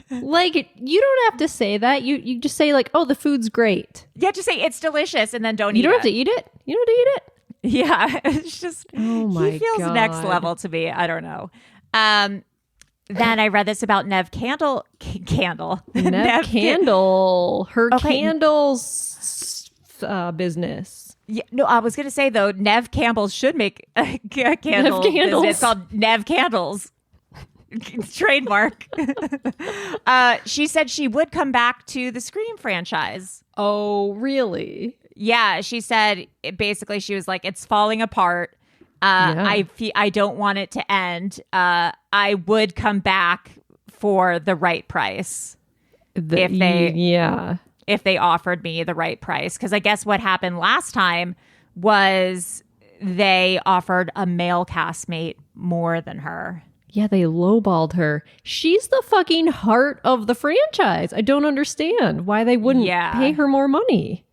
Like, you don't have to say that. You just say like, oh, the food's great. You have to say it's delicious and then don't eat it. You don't have to eat it. You don't have to eat it. Yeah, it's just, oh my he feels God. next level to me. I don't know. Then I read this about Neve Candle. Neve Candle. Her Okay. candles business. Yeah, no, I was going to say, though, Neve Campbell should make a candle Neve Candles. business called Neve Candles. Trademark. She said she would come back to the Scream franchise. Oh, really? Yeah, she said basically she was like, it's falling apart. Yeah. I don't want it to end. I would come back for the right price if they offered me the right price. Because I guess what happened last time was they offered a male castmate more than her. Yeah, they lowballed her. She's the fucking heart of the franchise. I don't understand why they wouldn't pay her more money.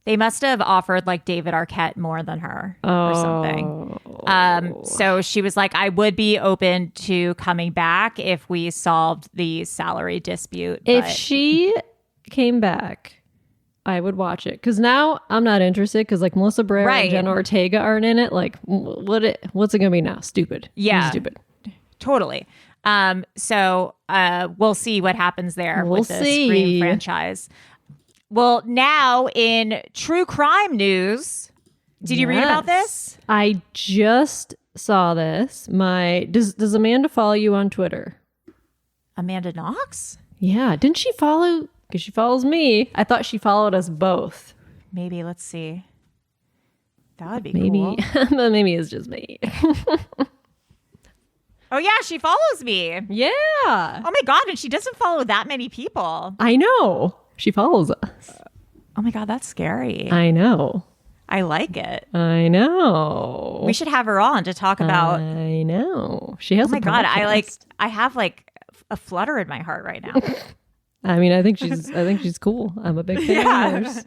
They must have offered like David Arquette more than her or something. So she was like, I would be open to coming back if we solved the salary dispute. If she came back, I would watch it. Because now I'm not interested because like Melissa Barrera and Jenna Ortega aren't in it. Like, what's it going to be now? Stupid. Yeah. Stupid. Totally. So we'll see what happens there with the Scream franchise. Well, now in true crime news, did you read about this? I just saw this. Does Amanda follow you on Twitter? Amanda Knox? Yeah. Didn't she follow? Because she follows me. I thought she followed us both. Maybe. Let's see. That would be cool. But maybe it's just me. Oh, yeah. She follows me. Yeah. Oh, my God. And she doesn't follow that many people. I know. She follows us. Oh, my God. That's scary. I know. I like it. I know. We should have her on to talk about. I know. She has. Oh my God! I have like a flutter in my heart right now. I mean, I think she's cool. I'm a big fan of hers.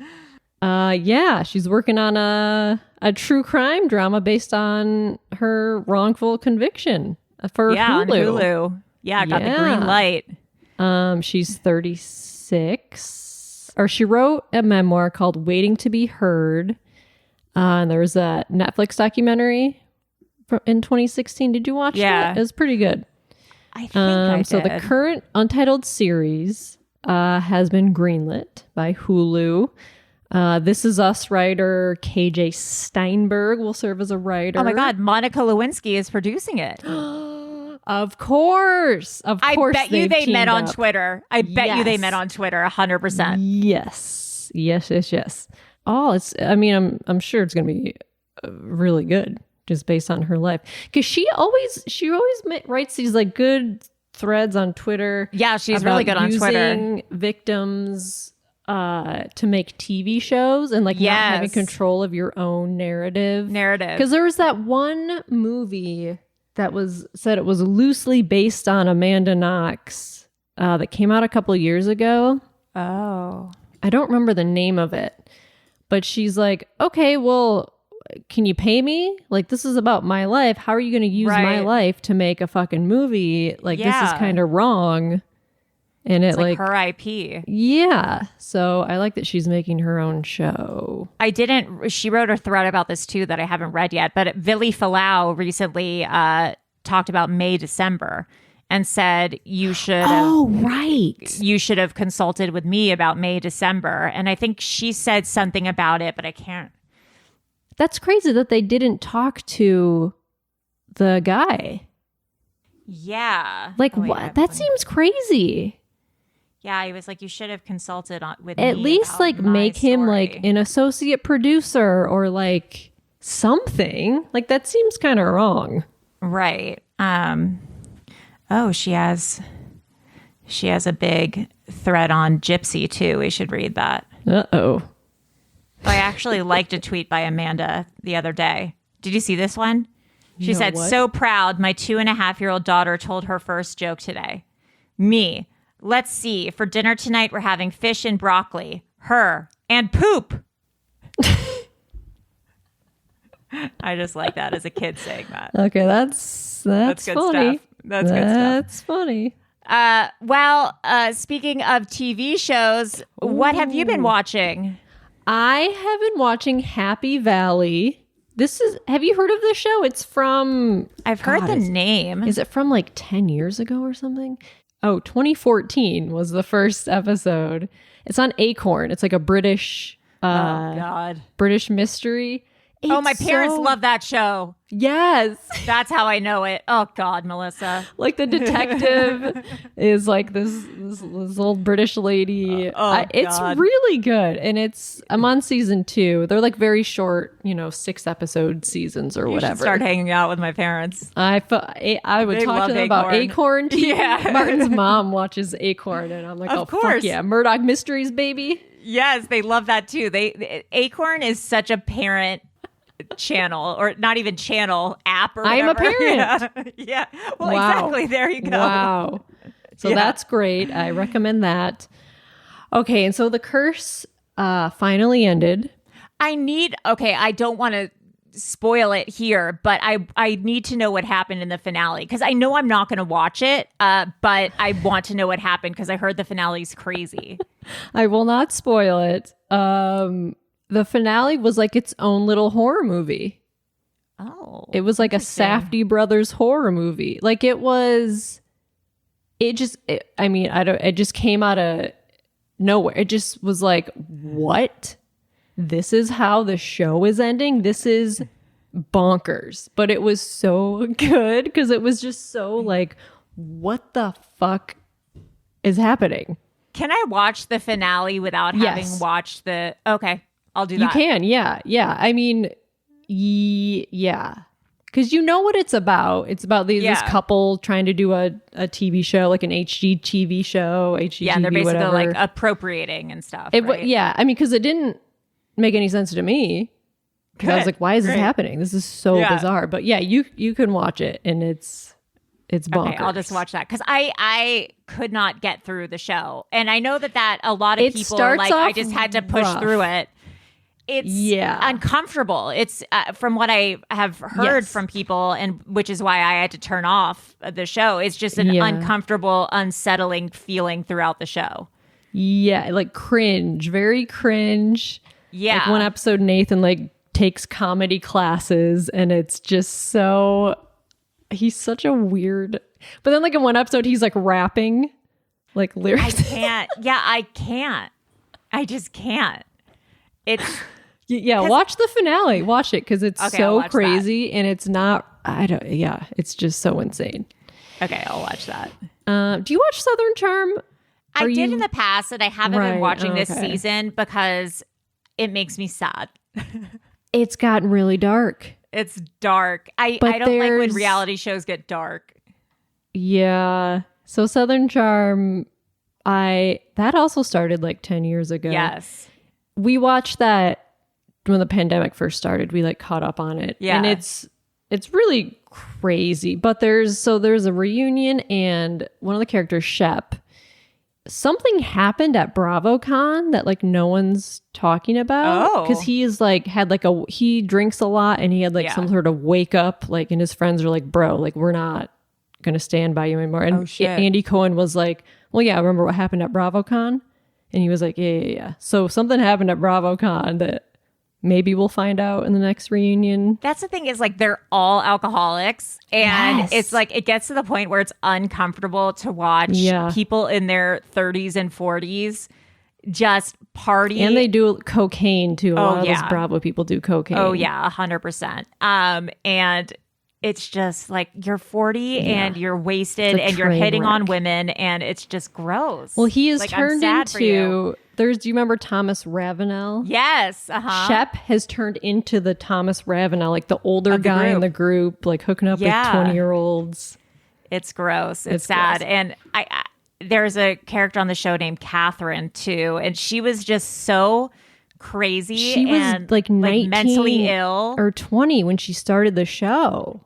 Yeah, she's working on a true crime drama based on her wrongful conviction for Hulu. On Hulu. Yeah, I got the green light. She's 36, or she wrote a memoir called "Waiting to Be Heard." And there was a Netflix documentary in 2016. Did you watch it? It was pretty good. I think I did. So the current untitled series has been greenlit by Hulu. This Is Us writer KJ Steinberg will serve as a writer. Oh my God, Monica Lewinsky is producing it. Of course. I bet you they met on Twitter. I bet you they met on Twitter 100%. Yes. Oh, I'm sure it's going to be really good just based on her life. Because she always writes these like good threads on Twitter. Yeah, she's really good on Twitter. Using victims to make TV shows and like not having control of your own narrative. Because there was that one movie that said it was loosely based on Amanda Knox that came out a couple of years ago. Oh. I don't remember the name of it. But she's like, okay, well, can you pay me? Like, this is about my life. How are you going to use my life to make a fucking movie? Like, this is kind of wrong. And it's like her IP. Yeah. So I like that she's making her own show. She wrote a thread about this too that I haven't read yet. But Vili Falau recently talked about May, December. and said you should have, Oh, right. you should have consulted with me about May, December. And I think she said something about it, but I can't. That's crazy that they didn't talk to the guy. Yeah. Like, Oh, wait, what? That seems crazy. Yeah, he was like, you should have consulted with me. At least, about like, my make him, story. like, an associate producer or, like, something. Like, that seems kind of wrong. Right. Oh, she has a big thread on Gypsy, too. We should read that. Uh-oh. I actually liked a tweet by Amanda the other day. Did you see this one? She No, said, what? so proud. My 2.5-year-old daughter told her first joke today. Me. Let's see. For dinner tonight, we're having fish and broccoli. Her. And poop. I just like that as a kid saying that. Okay, that's good funny. stuff. That's good stuff. That's funny. Well, speaking of TV shows, what have you been watching? I have been watching Happy Valley. Have you heard of this show? It's from... I've heard the name. Is it from like 10 years ago or something? Oh, 2014 was the first episode. It's on Acorn. It's like a British Oh, God. British mystery. Oh, my It's parents so- love that show. Yes. That's how I know it. Oh, God, Melissa. Like the detective is like this old British lady. It's God. really good. And I'm on season 2. They're like very short, 6-episode seasons or You whatever. should start hanging out with my parents. I would They talk love to them about Acorn. Acorn TV. Yeah. Martin's mom watches Acorn, and I'm like, Of oh, course. fuck yeah. Murdoch Mysteries, baby. Yes, they love that too. Acorn is such a parent channel, or not even channel, app or whatever. I'm a parent. Yeah. Well, Wow. exactly. There you go. Wow. So Yeah. that's great. I recommend that. Okay, and so the curse finally ended. I don't want to spoil it here, but I need to know what happened in the finale, because I know I'm not going to watch it, but I want to know what happened because I heard the finale's crazy. I will not spoil it. The finale was like its own little horror movie. Oh. It was like a Safdie Brothers horror movie. Like it just came out of nowhere. It just was like, what? This is how the show is ending? This is bonkers. But it was so good because it was just so like, what the fuck is happening? Can I watch the finale without having Yes. watched the... Okay, I'll do that. You can, yeah. Yeah. I mean, yeah. Because you know what it's about. It's about this Yeah. couple trying to do a TV show, like an HGTV show, HGTV, Yeah, they're basically whatever. like appropriating and stuff. Right? Yeah, I mean, because it didn't make any sense to me. Because I was Good. like, why is this Great. happening? This is so Yeah. bizarre. But yeah, you can watch it, and it's bonkers. Okay, I'll just watch that because I could not get through the show, and I know that a lot of It people are starts like, I off just had to push rough. through it. It's uncomfortable. It's from what I have heard Yes. from people, and which is why I had to turn off the show. It's just an Yeah. uncomfortable, unsettling feeling throughout the show. Yeah, like cringe, very cringe. Yeah, Like one episode, Nathan like takes comedy classes, and it's just so he's such a weird. But then like in one episode, he's like rapping, like I lyrics. can't. Yeah, I can't. I just can't. It's Yeah, watch the finale. Watch it because it's Okay, I'll so watch crazy, and it's not. Yeah, it's just so insane. okay. I'll watch that. Do you watch Southern Charm? I Are did you- in the past, and I haven't Right, been watching this okay. season because it makes me sad. It's gotten really dark. It's dark. I But don't like when there's- reality shows get dark. Yeah. So Southern Charm, that also started like 10 years ago. Yes. We watched that when the pandemic first started. We like caught up on it. Yeah. And it's really crazy. But there's a reunion, and one of the characters, Shep, something happened at BravoCon that like no one's talking about. Oh. Because he is like he drinks a lot, and he had like Yeah. some sort of wake up, like, and his friends are like, bro, like we're not gonna stand by you anymore. And Oh, shit. Andy Cohen was like, well, yeah, remember what happened at BravoCon? And he was like, yeah. So something happened at BravoCon that Maybe we'll find out in the next reunion. That's the thing is like they're all alcoholics and Yes. it's like it gets to the point where it's uncomfortable to watch people in their 30s and 40s just party. And they do cocaine too. A lot of those yeah. Bravo people do cocaine. Oh yeah, 100%. And it's just like you're 40 and you're wasted and you're train hitting on wreck. women and it's just gross. Well, he is like, turned I'm sad for you. into. Do you remember Thomas Ravenel? Yes. Uh-huh. Shep has turned into the Thomas Ravenel, like the older Of the guy in group. the group, like hooking up with Yeah. 20-year-olds. It's gross. It's It's sad. gross. And I there's a character on the show named Catherine too, and she was just so crazy. She was and, like 19 mentally ill. or 20 when she started the show.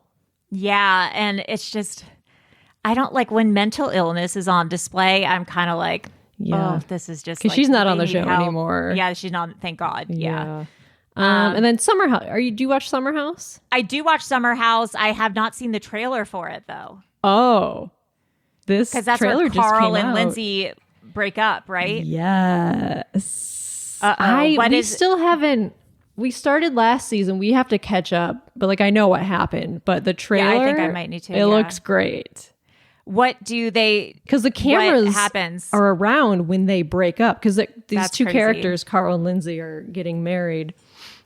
Yeah, and it's just I don't like when mental illness is on display. I'm kind of like, Yeah. oh, this is just 'Cause like, she's not on they the need show help. anymore. Yeah, she's not. Thank God. Yeah. And then Summer House. Do you watch Summer House? I do watch Summer House. I have not seen the trailer for it though, Oh, this because that's trailer where just Carl came and out. Lindsay break up, right? Yes. Uh-oh. What we is- still haven't. We started last season. We have to catch up. But like I know what happened. But the trailer, think I might need to, It yeah. looks great What do they? because the cameras happens? are around when they break up. Because these That's two crazy. characters, Carl and Lindsay, are getting married,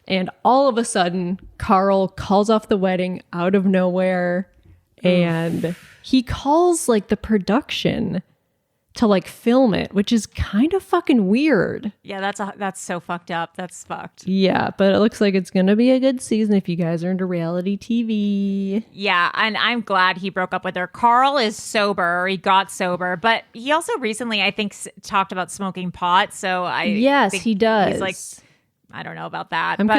and all of a sudden, Carl calls off the wedding out of nowhere, and he calls like the production to like film it, which is kind of fucking weird. Yeah, that's so fucked up. That's fucked. Yeah, but it looks like it's going to be a good season if you guys are into reality TV. Yeah, and I'm glad he broke up with her. Carl is sober, or he got sober, but he also recently, I think, talked about smoking pot. So Yes, think he does. He's like, I don't know about that. I'm but,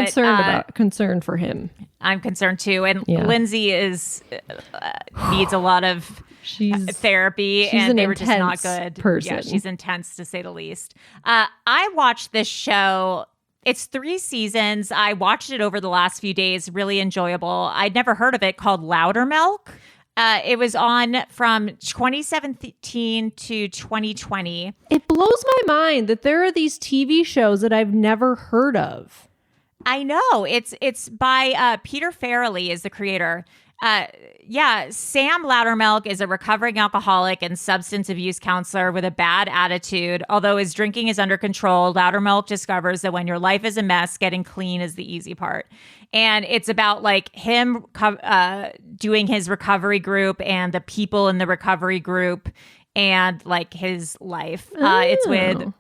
concerned for him. I'm concerned too. And Yeah. Lindsay needs a lot of She's therapy, she's and an they were just not intense good. person. Yeah, she's intense to say the least. I watched this show. It's 3 seasons. I watched it over the last few days. Really enjoyable. I'd never heard of it. Called Loudermilk. It was on from 2017 to 2020. It blows my mind that there are these TV shows that I've never heard of. I know it's by Peter Farrelly is the creator. Sam Loudermilk is a recovering alcoholic and substance abuse counselor with a bad attitude. Although his drinking is under control, Loudermilk discovers that when your life is a mess, getting clean is the easy part. And it's about like him doing his recovery group and the people in the recovery group and like his life. It's with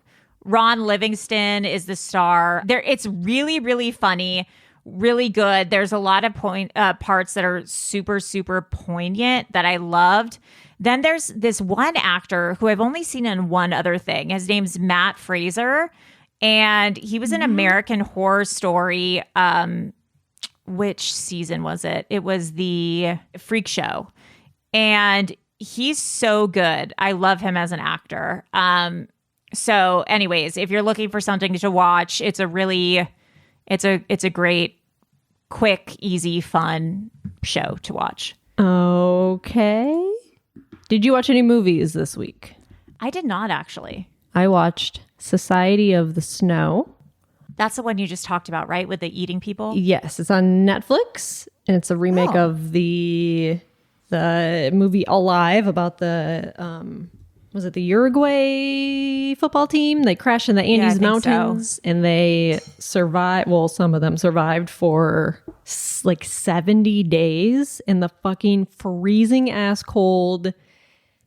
Ron Livingston is the star. It's really, really funny. Really good. There's a lot of parts that are super, super poignant that I loved. Then there's this one actor who I've only seen in one other thing. His name's Matt Fraser, and he was in American Horror Story. Which season was it? It was the Freak Show, and he's so good. I love him as an actor. So, anyways, if you're looking for something to watch, it's a great, quick, easy, fun show to watch. Okay. Did you watch any movies this week? I did not actually. I watched Society of the Snow. That's the one you just talked about, right? With the eating people? Yes, it's on Netflix, and it's a remake Oh. of the movie Alive about the was it the Uruguay football team? They crashed in the Andes think so. Mountains and they survived. Well, some of them survived for like 70 days in the fucking freezing ass cold.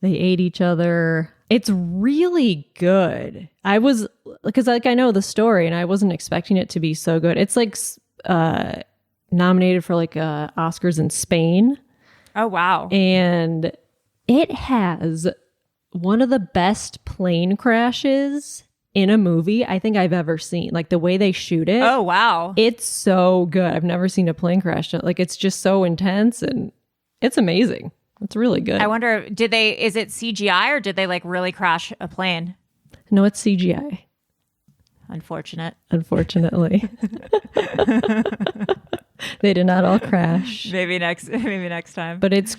They ate each other. It's really good. Because I know the story and I wasn't expecting it to be so good. It's like nominated for like Oscars in Spain. Oh, wow. And it has one of the best plane crashes in a movie I think I've ever seen. Like the way they shoot it. Oh, wow. It's so good. I've never seen a plane crash. Like it's just so intense and it's amazing. It's really good. I wonder, is it CGI or did they like really crash a plane? No, it's CGI. Unfortunate. Unfortunately. They did not all crash. Maybe next time. But it's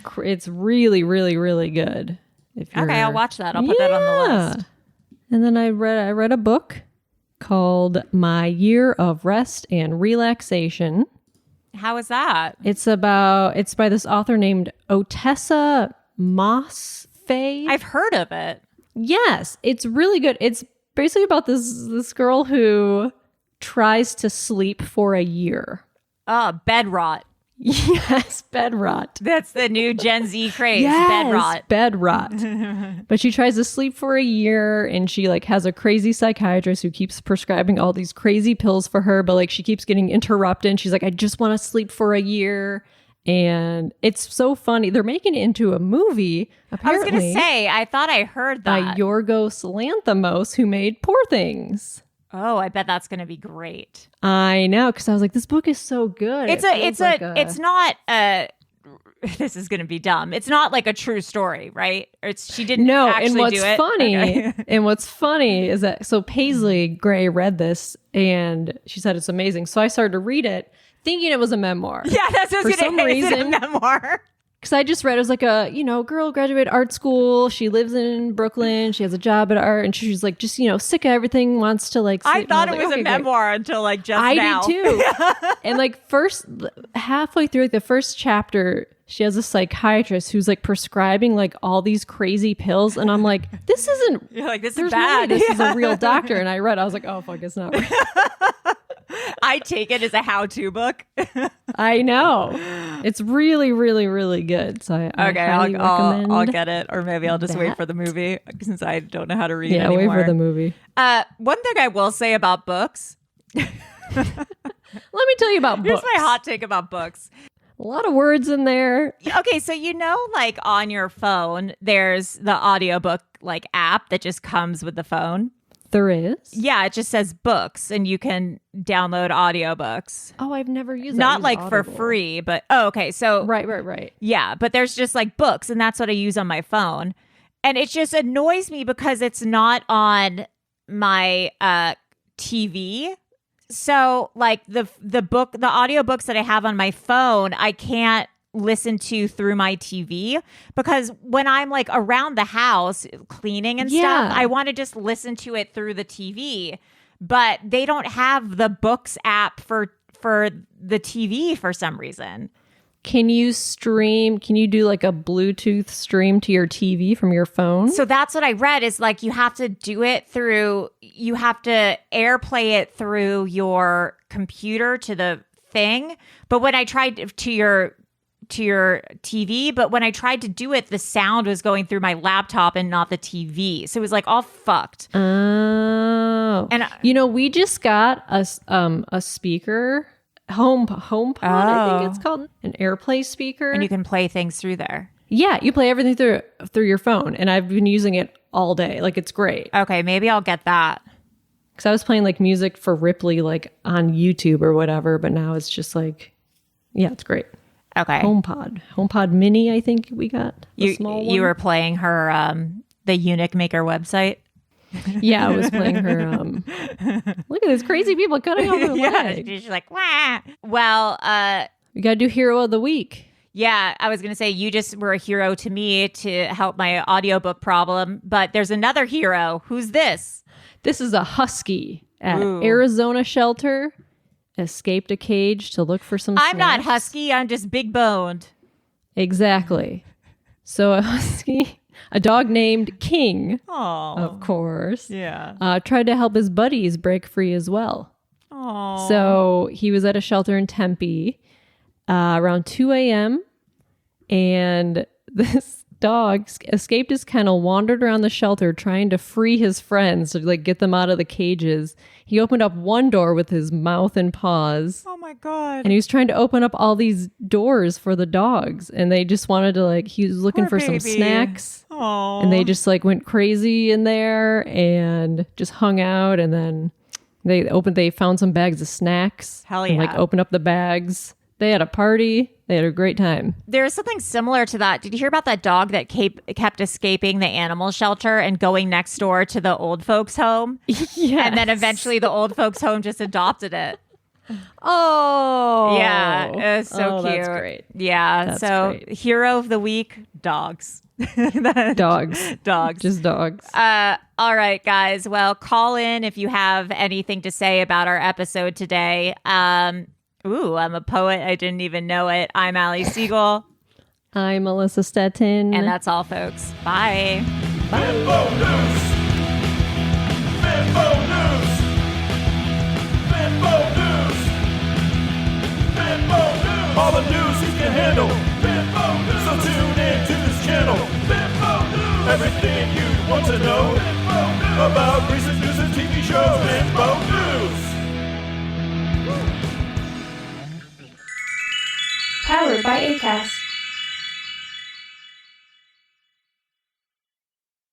really, really, really good. If Okay, I'll watch that. I'll put that on the list. And then I read a book called My Year of Rest and Relaxation. How is that? It's by this author named Ottessa Mosfegh. I've heard of it. Yes, it's really good. It's basically about this girl who tries to sleep for a year. Oh, bed rot. Yes, bed rot. That's the new Gen Z craze. Yes, Bed rot. But she tries to sleep for a year, and she like has a crazy psychiatrist who keeps prescribing all these crazy pills for her, but like she keeps getting interrupted, and she's like, I just want to sleep for a year. And it's so funny. They're making it into a movie, apparently. I was going to say, I thought I heard by that. Yorgos Lanthimos, who made Poor Things. Oh, I bet that's going to be great. I know, because I was like, this book is so good. It's not this is going to be dumb. It's not like a true story, right? She didn't actually do it. Funny, and what's funny is that, so Paisley Gray read this and she said it's amazing. So I started to read it thinking it was a memoir. Yeah, that's what I was going to say. Is it a memoir? Because I just read, it was like a, girl graduated art school. She lives in Brooklyn. She has a job at art. And she's like, just, sick of everything, wants to like sleep. I thought it was okay, a memoir until like just now. I did too. And like halfway through like the first chapter, she has a psychiatrist who's like prescribing like all these crazy pills. And I'm like, this isn't, you're like, this there's is bad. No way this is a real doctor. And I read, I was like, oh, fuck, it's not real. I take it as a how-to book. I know. It's really, really, really good. So I highly recommend. I'll get it. Or maybe I'll just wait for the movie since I don't know how to read anymore. Yeah, wait for the movie. One thing I will say about books. Let me tell you about books. Here's my hot take about books. A lot of words in there. Okay, so like on your phone, there's the audiobook like app that just comes with the phone. There is? Yeah, it just says books and you can download audiobooks. Oh, I've never used that. Not like for free, but okay. So Right. Yeah, but there's just like books and that's what I use on my phone. And it just annoys me because it's not on my TV. So like the audiobooks that I have on my phone, I can't listen to through my TV because when I'm like around the house cleaning and stuff, I want to just listen to it through the TV. But they don't have the books app for the TV for some reason. Can you do like a Bluetooth stream to your TV from your phone? So that's what I read is like you have to AirPlay it through your computer to the thing. But when I tried to your TV, but when I tried to do it, the sound was going through my laptop and not the TV. So it was like all fucked. Oh. And we just got a speaker, HomePod, I think it's called, an AirPlay speaker. And you can play things through there. Yeah, you play everything through your phone, and I've been using it all day. Like, it's great. Okay, maybe I'll get that. Because I was playing like music for Ripley like on YouTube or whatever, but now it's just like, yeah, it's great. Okay. HomePod Mini, I think we got. Small one. You were playing her the Eunuch Maker website. Yeah, I was playing her. Look at this crazy people cutting off her leg. She's like, wah. Well, we got to do Hero of the Week. Yeah, I was going to say you just were a hero to me to help my audiobook problem, but there's another hero. Who's this? This is a husky at Arizona shelter. Escaped a cage to look for some snacks. I'm not husky. I'm just big boned. Exactly. So a husky, a dog named King, Aww. of course, tried to help his buddies break free as well. Aww. So he was at a shelter in Tempe around 2 a.m. and this dog escaped his kennel, wandered around the shelter trying to free his friends to like get them out of the cages. He opened up one door with his mouth and paws. Oh my God. And he was trying to open up all these doors for the dogs. And they just wanted to like, he was looking for some snacks. Aww. And they just like went crazy in there and just hung out. And then they found some bags of snacks. Hell yeah. And like opened up the bags. They had a party. They had a great time. There's something similar to that. Did you hear about that dog that kept escaping the animal shelter and going next door to the old folks home? Yeah. And then eventually the old folks home just adopted it. Oh. Yeah, it's so Oh, cute. that's great. Yeah, That's so great. hero of the week, dogs. Dogs. Dogs. Just dogs. All right, guys. Well, call in if you have anything to say about our episode today. I'm a poet. I didn't even know it. I'm Allie Siegel. I'm Melissa Stettin. And that's all, folks. Bye. Bimbo News! Bimbo News! Bimbo News! Bimbo News! All the news he can handle!